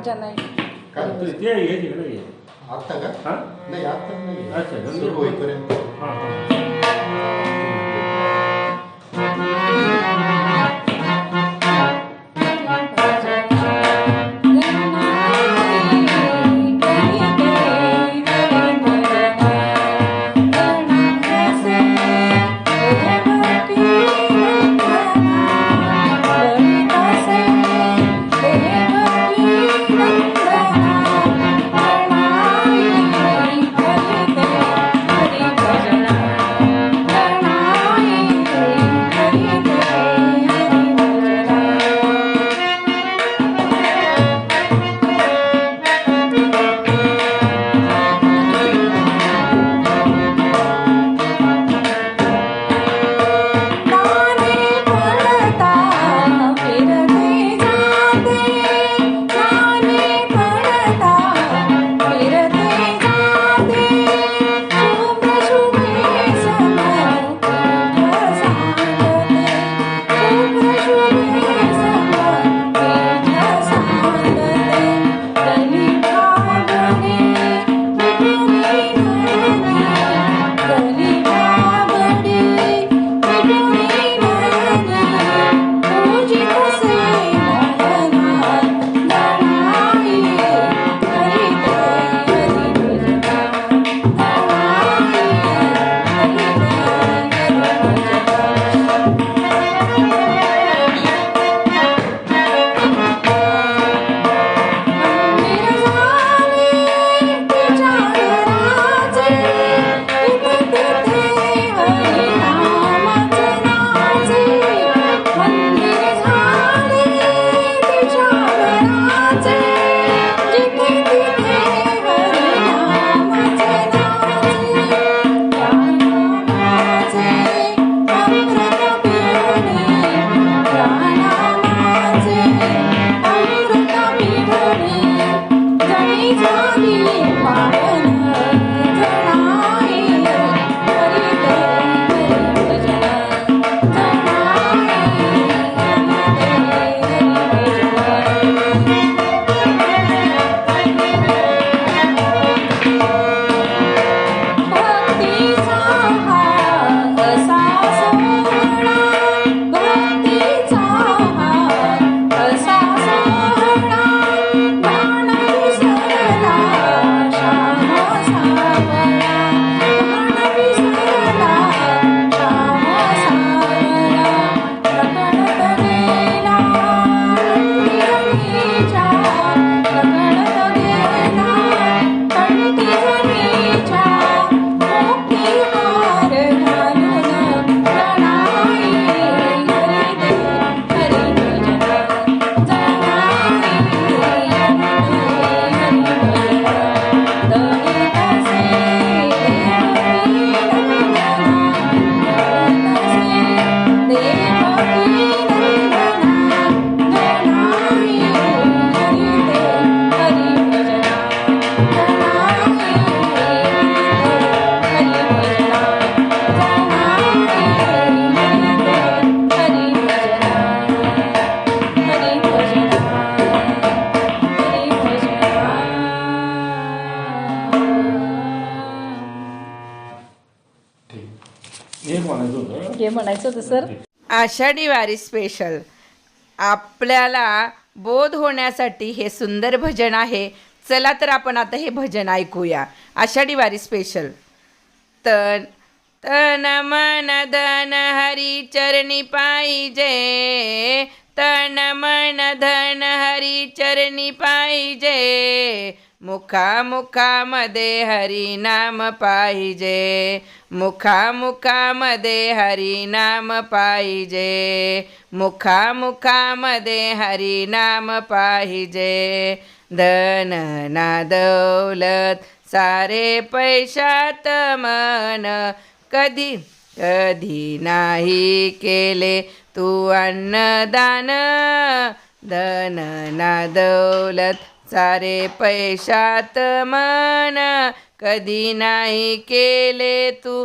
भजन आहे. ते हे तिकडे ये. आता का? हां नाही आता नाही. अच्छा सुरू होईपर्यंत. हां हां हे म्हणायचं होतं सर. आषाढी वारी स्पेशल आपल्याला बोध होण्यासाठी हे सुंदर भजन आहे. चला तर आपण आता हे भजन ऐकूया. आषाढी वारी स्पेशल. तन तन मन धन हरी चरणी पाहिजे, तन मन धन हरी चरणी पाहिजे, मुखामुखामध्ये हरी नाम पाहिजे, मुखामुखामध्ये हरी नाम पाहिजे, मुखामुखामध्ये हरी नाम पाहिजे. धन ना दौलत सारे पैशात मन, कधी कधी नाही केले तू अन्नदान. धन ना दौलत सारे पैशात मन, कधी नाही केले तू